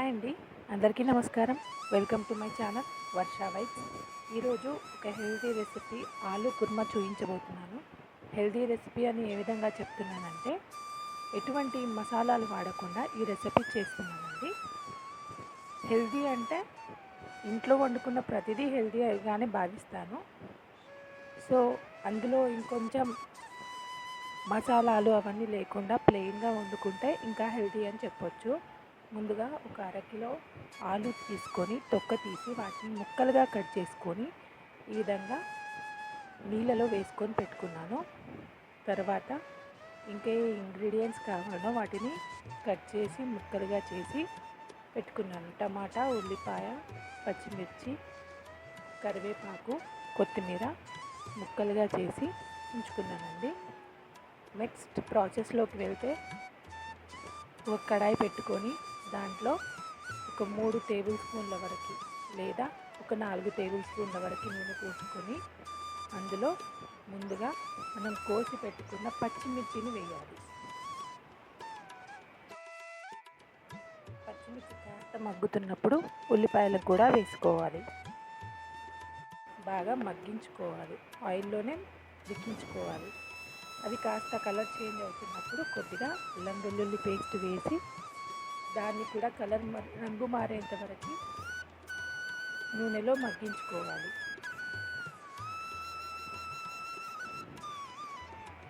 Hi అండి, అందరికీ నమస్కారం. Welcome to my channel Varsha vibes. ఈరోజు ఒక హెల్తీ రెసిపీ ఆలు కుర్మా చూపించబోతున్నాను. హెల్తీ రెసిపీ అని ఏ విధంగా చెప్తున్నానంటే, ఎటువంటి మసాలాలు వాడకుండా ఈ రెసిపీ చేస్తున్నానండి. హెల్తీ అంటే ఇంట్లో వండుకున్న ప్రతిదీ హెల్తీగానే భావిస్తాను. సో అందులో ఇంకొంచెం మసాలాలు అవన్నీ లేకుండా ప్లెయిన్గా వండుకుంటే ఇంకా హెల్తీ అని చెప్పొచ్చు. ముందుగా ఒక అరకిలో ఆలు తీసుకొని తొక్క తీసి వాటిని ముక్కలుగా కట్ చేసుకొని ఈ విధంగా నీళ్ళలో వేసుకొని పెట్టుకున్నాను. తర్వాత ఇంకే ఇంగ్రీడియంట్స్ కావాలో వాటిని కట్ చేసి ముక్కలుగా చేసి పెట్టుకున్నాను. టమాటా, ఉల్లిపాయ, పచ్చిమిర్చి, కరివేపాకు, కొత్తిమీర ముక్కలుగా చేసి ఉంచుకున్నానండి. నెక్స్ట్ ప్రాసెస్లోకి వెళ్తే ఒక కడాయి పెట్టుకొని దాంట్లో ఒక 3 టేబుల్ స్పూన్ల వరకు లేదా ఒక 4 టేబుల్ స్పూన్ల వరకు నూనె పోసుకొని అందులో ముందుగా మనం కోసి పెట్టుకున్న పచ్చిమిర్చిని వేయాలి. పచ్చిమిర్చి కాస్త మగ్గుతున్నప్పుడు ఉల్లిపాయలకు కూడా వేసుకోవాలి. బాగా మగ్గించుకోవాలి, ఆయిల్లోనే ఉడికించుకోవాలి. అది కాస్త కలర్ చేంజ్ అవుతున్నప్పుడు కొద్దిగా అల్లం వెల్లుల్లి పేస్ట్ వేసి దాన్ని కూడా రంగు మారేంత వరకు నూనెలో మగ్గించుకోవాలి.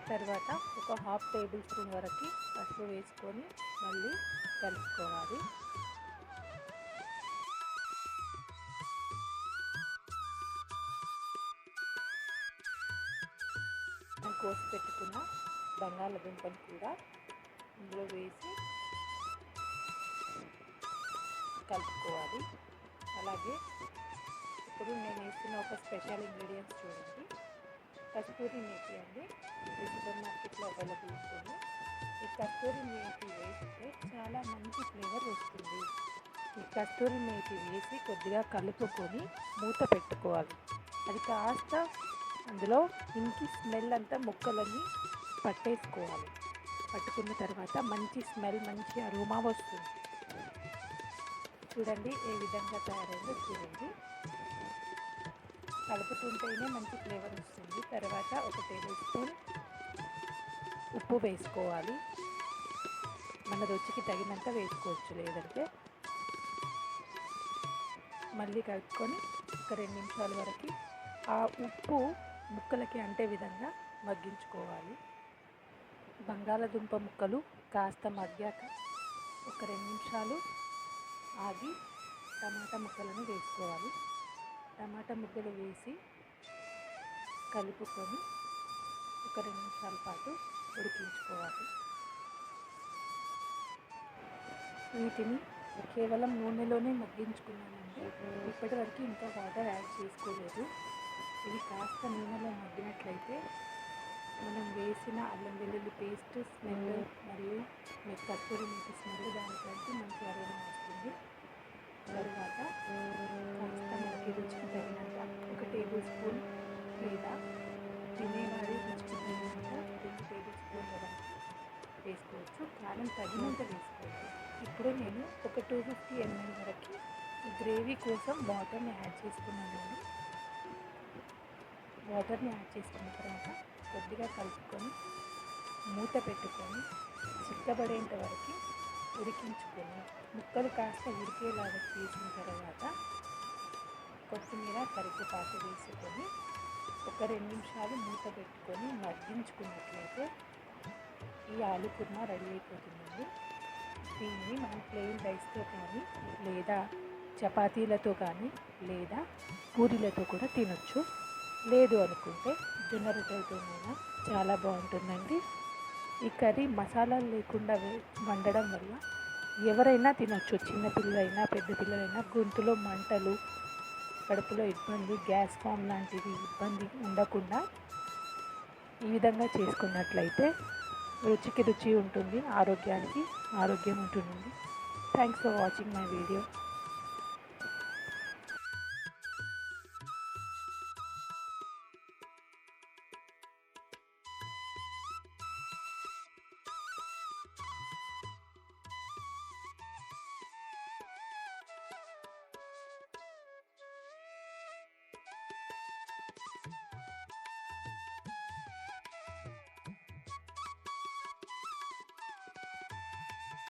తర్వాత ఒక 1/2 టేబుల్ స్పూన్ వరకు పసుపు వేసుకొని మళ్ళీ కలుపుకోవాలి. కోసి పెట్టుకున్న బంగాళదుంపను కూడా ఇందులో వేసి కలుపుకోవాలి. అలాగే ఇప్పుడు నేను వేస్తున్న ఒక స్పెషల్ ఇంగ్రీడియంట్స్ చూడండి, కస్తూరి మేతి అండి. ఇది సూపర్ మార్కెట్లో అవైలబుల్ ఉంటుంది. ఈ కస్తూరి మేతి వేస్తే చాలా మంచి ఫ్లేవర్ వస్తుంది. ఈ కస్తూరి మేతి వేసి కొద్దిగా కలుపుకొని మూత పెట్టుకోవాలి. అది కాస్త అందులో ఇంకి స్మెల్ అంతా ముక్కలన్నీ పట్టేసుకోవాలి. పట్టుకున్న తర్వాత మంచి స్మెల్, మంచి అరోమా వస్తుంది. చూడండి ఏ విధంగా తయారైందో చూడండి. కలుపుతుంటేనే మంచి ఫ్లేవర్ వస్తుంది. తర్వాత ఒక టేబుల్ స్పూన్ ఉప్పు వేసుకోవాలి. మన రుచికి తగినంత వేసుకోవచ్చు, లేదంటే మళ్ళీ కలుపుకొని ఒక 2 నిమిషాల వరకు ఆ ఉప్పు ముక్కలకి అంటే విధంగా మగ్గించుకోవాలి. బంగాళదుంప ముక్కలు కాస్త మగ్గాక ఒక 2 నిమిషాలు ఆగి టమాటా ముక్కలను వేసుకోవాలి. టమాటా ముక్కలు వేసి కలుపుకొని ఒక 2 నిమిషాల పాటు ఉడికించుకోవాలి. వీటిని కేవలం నూనెలోనే మగ్గించుకున్నానండి. ఇప్పటి వరకు ఇంకా వాటర్ యాడ్ చేసుకోలేదు. ఇవి కాస్త నూనెలో మగ్గినట్లయితే మనం వేసిన అల్లం వెల్లుల్లి పేస్ట్ స్మెల్ మరియు కస్తూరి మేతి స్మెల్ దానికంటే మంచి అరోమా వస్తుంది. తరువాత కాస్త మనకి రుచికి తగినంత ఒక టేబుల్ స్పూన్ లేదా తినేవాడి రుచికి తగినంత 2 టేబుల్ స్పూన్ల వరకు వేసుకోవచ్చు. కారం తగినంత వేసుకోవచ్చు. ఇప్పుడు నేను ఒక 250 ml వరకు గ్రేవీ కోసం వాటర్ని యాడ్ చేసుకున్నానండి. వాటర్ని యాడ్ చేసుకున్న తర్వాత కొద్దిగా కలుపుకొని మూత పెట్టుకొని చిక్కబడేంత వరకు ఉడికించుకొని ముక్కలు కాస్త ఉడికేలాగా చేసిన తర్వాత కొత్తిమీర, కరివేపాకు వేసుకొని ఒక 2 నిమిషాలు మూత పెట్టుకొని మగ్గించుకున్నట్లయితే ఈ ఆలు కుర్మా రెడీ అయిపోతుందండి. దీన్ని మనం ప్లెయిన్ రైస్తో కానీ లేదా చపాతీలతో కానీ లేదా పూరీలతో కూడా తినొచ్చు. లేదు అనుకుంటే జొన్న రొట్టెలతోనైనా చాలా బాగుంటుందండి. ఈ కర్రీ మసాలాలు లేకుండా వండడం వల్ల ఎవరైనా తినొచ్చు. చిన్నపిల్లలైనా పెద్ద పిల్లలైనా గొంతులో మంటలు, కడుపులో ఇబ్బంది, గ్యాస్ ఫామ్ లాంటివి ఇబ్బంది ఉండకుండా ఈ విధంగా చేసుకున్నట్లయితే రుచికి రుచి ఉంటుంది, ఆరోగ్యానికి ఆరోగ్యం ఉంటుంది. Thanks for watching my video.